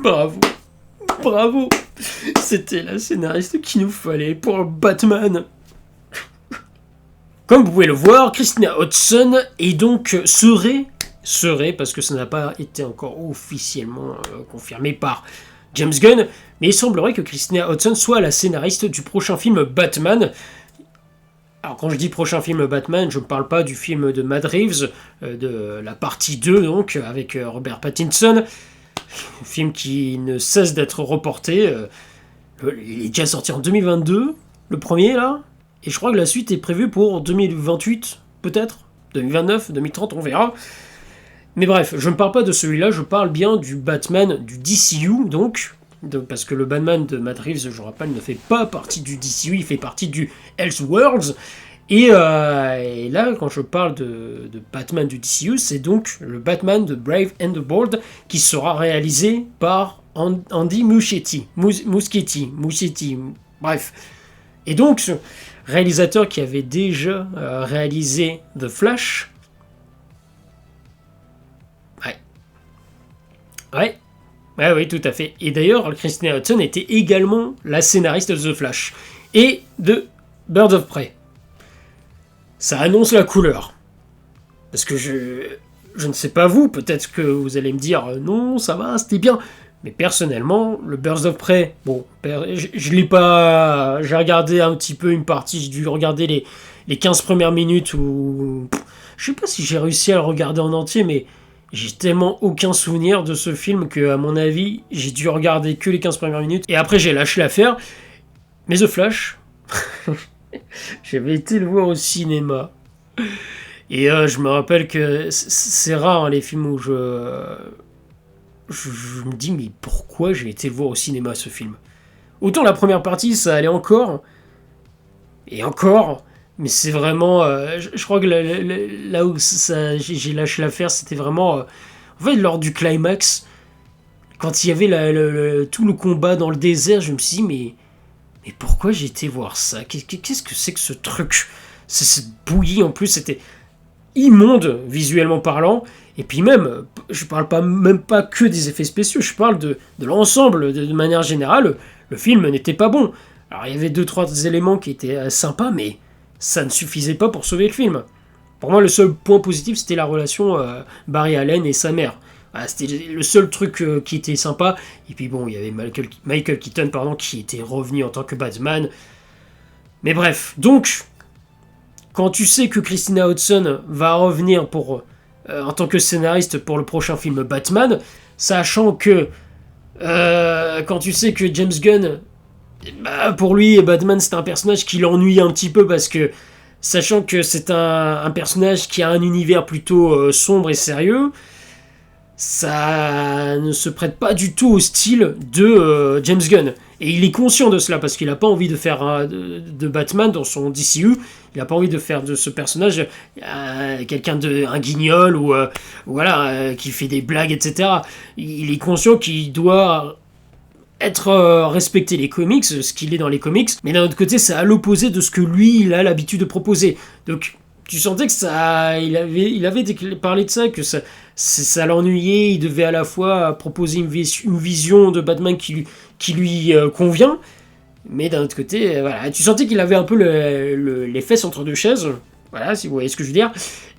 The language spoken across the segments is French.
Bravo. Bravo. C'était la scénariste qu'il nous fallait pour Batman. Comme vous pouvez le voir, Christina Hodson est donc serait, parce que ça n'a pas été encore officiellement confirmé par James Gunn, mais il semblerait que Christina Hodson soit la scénariste du prochain film Batman. Alors quand je dis prochain film Batman, je ne parle pas du film de Matt Reeves, de la partie 2 donc, avec Robert Pattinson, un film qui ne cesse d'être reporté. Il est déjà sorti en 2022, le premier là, et je crois que la suite est prévue pour 2028, peut-être, 2029, 2030, on verra. Mais bref, je ne parle pas de celui-là, je parle bien du Batman du DCU, donc parce que le Batman de Matt Reeves, je rappelle, ne fait pas partie du DCU, il fait partie du Elseworlds. Et là, quand je parle de Batman du DCU, c'est donc le Batman de Brave and the Bold qui sera réalisé par Andy Muschietti, bref. Et donc, ce réalisateur qui avait déjà réalisé The Flash. Oui, tout à fait. Et d'ailleurs, Christina Hodson était également la scénariste de The Flash et de Birds of Prey. Ça annonce la couleur. Parce que je ne sais pas vous, peut-être que vous allez me dire non, ça va, c'était bien. Mais personnellement, le Birds of Prey, bon, je l'ai pas. J'ai regardé un petit peu une partie, j'ai dû regarder les 15 premières minutes où. Je sais pas si j'ai réussi à le regarder en entier, mais j'ai tellement aucun souvenir de ce film que, à mon avis, j'ai dû regarder que les 15 premières minutes. Et après, j'ai lâché l'affaire. Mais The Flash, j'avais été le voir au cinéma. Et je me rappelle que c'est rare, hein, les films où je me dis, mais pourquoi j'ai été le voir au cinéma, ce film ? Autant la première partie, ça allait encore. Et encore. Mais c'est vraiment... je crois que là où j'ai lâché l'affaire, c'était vraiment... en fait, lors du climax, quand il y avait tout le combat dans le désert, je me suis dit, mais pourquoi j'ai été voir ça ? Qu'est-ce que c'est que ce truc ? C'est cette bouillie, en plus, c'était immonde, visuellement parlant. Et puis même, je parle même pas que des effets spéciaux, je parle de l'ensemble, de manière générale. Le film n'était pas bon. Alors, il y avait 2-3 éléments qui étaient sympas, mais ça ne suffisait pas pour sauver le film. Pour moi, le seul point positif, c'était la relation Barry Allen et sa mère. Voilà, c'était le seul truc qui était sympa. Et puis bon, il y avait Michael Keaton, qui était revenu en tant que Batman. Mais bref, donc, quand tu sais que Christina Hodson va revenir en tant que scénariste pour le prochain film Batman, sachant que quand tu sais que James Gunn, pour lui, Batman, c'est un personnage qui l'ennuie un petit peu parce que, sachant que c'est un personnage qui a un univers plutôt sombre et sérieux, ça ne se prête pas du tout au style de James Gunn. Et il est conscient de cela parce qu'il n'a pas envie de faire de Batman dans son DCU. Il n'a pas envie de faire de ce personnage quelqu'un un guignol ou qui fait des blagues, etc. Il est conscient qu'il doit être respecter les comics, ce qu'il est dans les comics, mais d'un autre côté, c'est à l'opposé de ce que lui, il a l'habitude de proposer. Donc, tu sentais que il avait parlé de ça, que ça l'ennuyait, il devait à la fois proposer une vision de Batman qui lui convient, mais d'un autre côté, voilà, tu sentais qu'il avait un peu les fesses entre deux chaises, voilà, si vous voyez ce que je veux dire,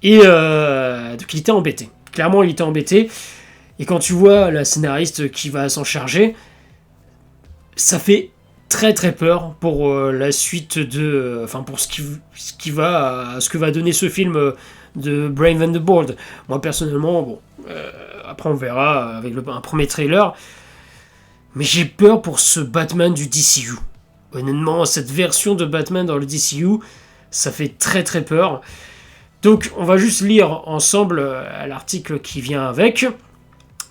et donc il était embêté. Clairement, il était embêté, et quand tu vois la scénariste qui va s'en charger, ça fait très très peur pour la suite pour ce que va donner ce film de Brave and the Bold. Moi personnellement, bon, après on verra avec un premier trailer, mais j'ai peur pour ce Batman du DCU. Honnêtement, cette version de Batman dans le DCU, ça fait très très peur. Donc on va juste lire ensemble l'article qui vient avec.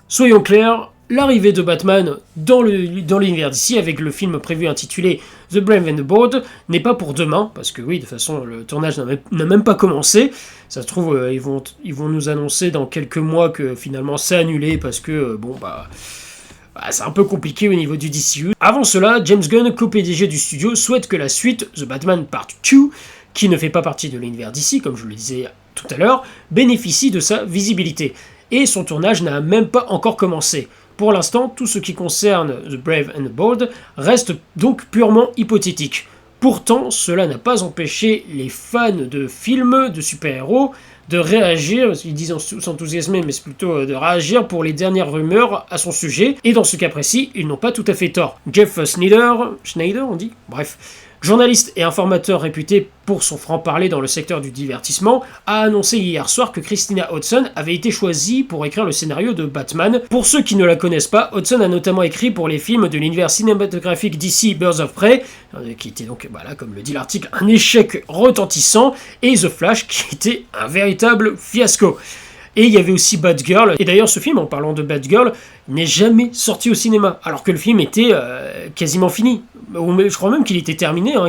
Soyons clairs, l'arrivée de Batman dans l'univers d'ici avec le film prévu intitulé The Brave and the Bold n'est pas pour demain, parce que oui, de toute façon, le tournage n'a même pas commencé. Ça se trouve, ils vont nous annoncer dans quelques mois que finalement c'est annulé, parce que, c'est un peu compliqué au niveau du DCU. Avant cela, James Gunn, co-PDG du studio, souhaite que la suite, The Batman Part 2, qui ne fait pas partie de l'univers d'ici, comme je le disais tout à l'heure, bénéficie de sa visibilité. Et son tournage n'a même pas encore commencé. Pour l'instant, tout ce qui concerne The Brave and the Bold reste donc purement hypothétique. Pourtant, cela n'a pas empêché les fans de films de super-héros de réagir, ils disent s'enthousiasmer, mais c'est plutôt de réagir pour les dernières rumeurs à son sujet, et dans ce cas précis, ils n'ont pas tout à fait tort. Jeff Schneider on dit? Bref, journaliste et informateur réputé pour son franc-parler dans le secteur du divertissement, a annoncé hier soir que Christina Hodson avait été choisie pour écrire le scénario de Batman. Pour ceux qui ne la connaissent pas, Hodson a notamment écrit pour les films de l'univers cinématographique DC Birds of Prey, qui était donc, voilà, comme le dit l'article, un échec retentissant, et The Flash, qui était un véritable fiasco. Et il y avait aussi Batgirl, et d'ailleurs ce film, en parlant de Batgirl, n'est jamais sorti au cinéma, alors que le film était quasiment fini. Je crois même qu'il était terminé, hein.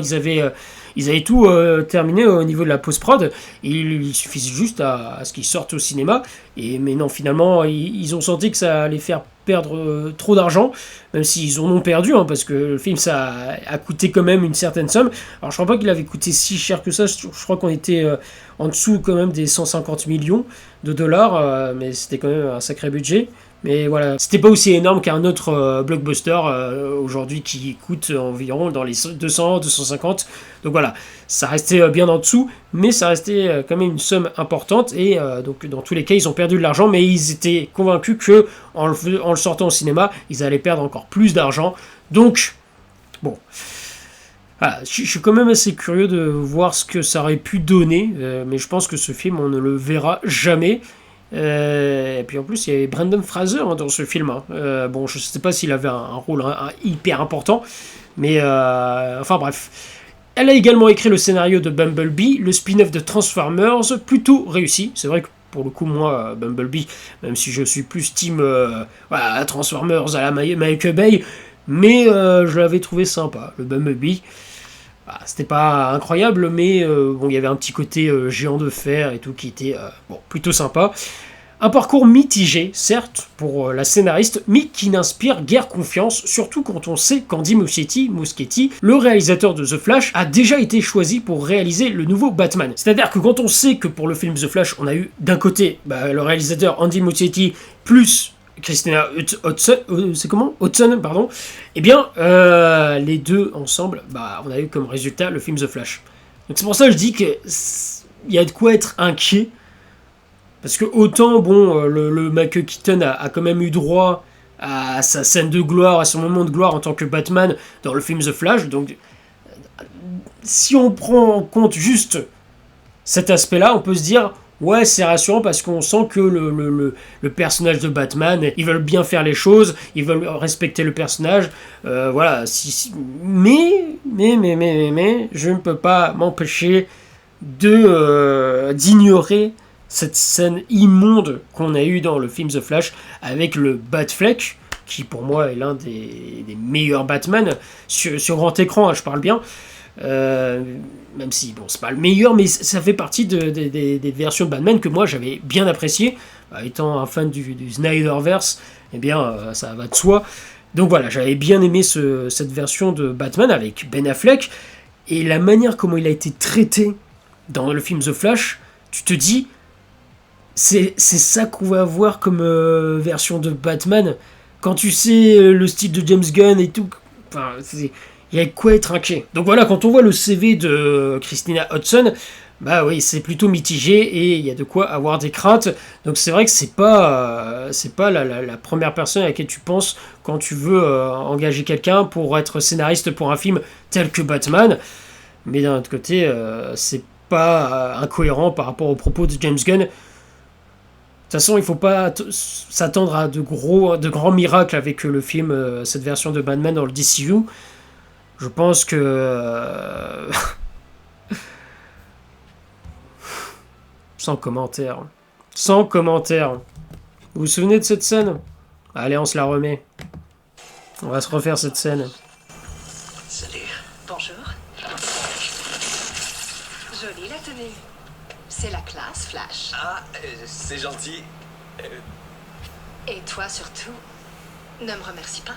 Ils avaient tout terminé au niveau de la post-prod, et il suffisait juste à ce qu'ils sortent au cinéma, mais non, finalement, ils ont senti que ça allait faire perdre trop d'argent, même s'ils en ont perdu, hein, parce que le film, ça a coûté quand même une certaine somme. Alors je crois pas qu'il avait coûté si cher que ça, je crois qu'on était en dessous quand même des 150 millions de dollars, mais c'était quand même un sacré budget. Mais voilà, c'était pas aussi énorme qu'un autre blockbuster aujourd'hui qui coûte environ dans les 200, 250. Donc voilà, ça restait bien en dessous, mais ça restait quand même une somme importante. Et donc dans tous les cas, ils ont perdu de l'argent, mais ils étaient convaincus que en le sortant au cinéma, ils allaient perdre encore plus d'argent. Donc, bon. Voilà, je suis quand même assez curieux de voir ce que ça aurait pu donner, mais je pense que ce film, on ne le verra jamais. Et puis en plus, il y avait Brendan Fraser dans ce film. Bon, je ne sais pas s'il avait un rôle hyper important, mais enfin bref. Elle a également écrit le scénario de Bumblebee, le spin-off de Transformers, plutôt réussi. C'est vrai que pour le coup, moi, Bumblebee, même si je suis plus team voilà, Transformers à la Michael Bay, mais je l'avais trouvé sympa, le Bumblebee. Bah, c'était pas incroyable, mais bon, il y avait un petit côté géant de fer et tout qui était bon, plutôt sympa. Un parcours mitigé, certes, pour la scénariste, mais qui n'inspire guère confiance, surtout quand on sait qu'Andy Muschietti, le réalisateur de The Flash, a déjà été choisi pour réaliser le nouveau Batman. C'est-à-dire que quand on sait que pour le film The Flash, on a eu d'un côté le réalisateur Andy Muschietti plus Christina Hodson, pardon. Eh bien, les deux ensemble, on a eu comme résultat le film The Flash. Donc c'est pour ça que je dis qu'il y a de quoi être inquiet. Parce que autant, bon, le Michael Keaton a quand même eu droit à sa scène de gloire, à son moment de gloire en tant que Batman dans le film The Flash. Donc, si on prend en compte juste cet aspect-là, on peut se dire... Ouais, c'est rassurant parce qu'on sent que le personnage de Batman, ils veulent bien faire les choses, ils veulent respecter le personnage, voilà. Mais, je ne peux pas m'empêcher d'ignorer cette scène immonde qu'on a eue dans le film The Flash avec le Batfleck, qui pour moi est l'un des meilleurs Batman sur grand écran, hein, je parle bien. Même si bon c'est pas le meilleur, mais ça fait partie des versions de Batman que moi j'avais bien apprécié, étant un fan du Snyderverse, eh bien ça va de soi. Donc voilà, j'avais bien aimé cette version de Batman avec Ben Affleck, et la manière comment il a été traité dans le film The Flash, tu te dis c'est ça qu'on va avoir comme version de Batman quand tu sais le style de James Gunn et tout. Enfin, il y a quoi être inquiet. Donc voilà, quand on voit le CV de Christina Hodson, bah oui, c'est plutôt mitigé et il y a de quoi avoir des craintes. Donc c'est vrai que c'est pas la première personne à laquelle tu penses quand tu veux engager quelqu'un pour être scénariste pour un film tel que Batman. Mais d'un autre côté, c'est pas incohérent par rapport aux propos de James Gunn. De toute façon, il faut pas s'attendre à de grands miracles avec le film, cette version de Batman dans le DCU. Je pense que... Sans commentaire. Sans commentaire. Vous vous souvenez de cette scène? Allez, on se la remet. On va se refaire cette scène. Salut. Bonjour. Jolie la tenue. C'est la classe, Flash. Ah, c'est gentil. Et toi surtout, ne me remercie pas.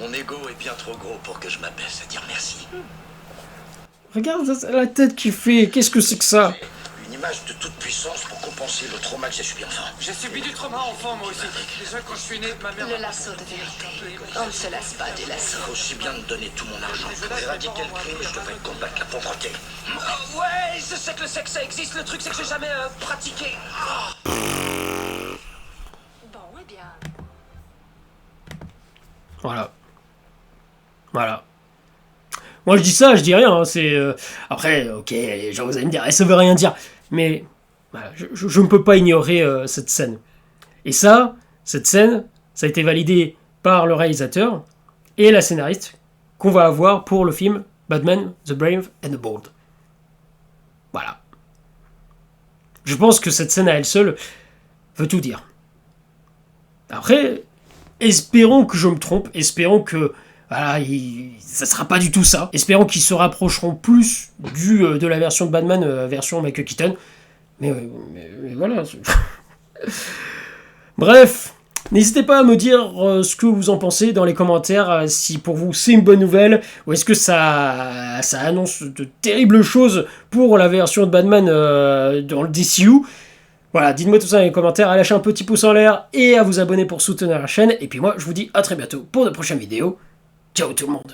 Mon ego est bien trop gros pour que je m'abaisse à dire merci. Regarde la tête qu'il fait. Qu'est-ce que c'est que ça? Une image de toute puissance pour compenser le trauma que j'ai subi enfant. J'ai subi du trauma enfant, moi aussi. Déjà, quand je suis né, ma mère... Le lasso de vérité. On ne se lasse pas du lasso. Faut aussi bien me donner tout mon argent. Pour éradiquer le crime, je devrais combattre la pauvreté. Ouais, je sais que le sexe, ça existe. Le truc, c'est que j'ai jamais pratiqué. Bon, eh bien. Voilà. Voilà. Moi je dis ça, je dis rien, hein, c'est... Après, ok, les gens vous allez me dire, ça veut rien dire. Mais voilà, je ne peux pas ignorer cette scène. Et ça, cette scène, ça a été validé par le réalisateur et la scénariste qu'on va avoir pour le film Batman, The Brave and the Bold. Voilà. Je pense que cette scène à elle seule veut tout dire. Après, espérons que je me trompe, espérons que voilà, ça sera pas du tout ça. Espérons qu'ils se rapprocheront plus de la version de Batman, version Michael Keaton. Mais voilà. Bref, n'hésitez pas à me dire ce que vous en pensez dans les commentaires, si pour vous c'est une bonne nouvelle, ou est-ce que ça annonce de terribles choses pour la version de Batman dans le DCU. Voilà, dites-moi tout ça dans les commentaires, à lâcher un petit pouce en l'air et à vous abonner pour soutenir la chaîne. Et puis moi, je vous dis à très bientôt pour de prochaines vidéos. Ciao tout le monde!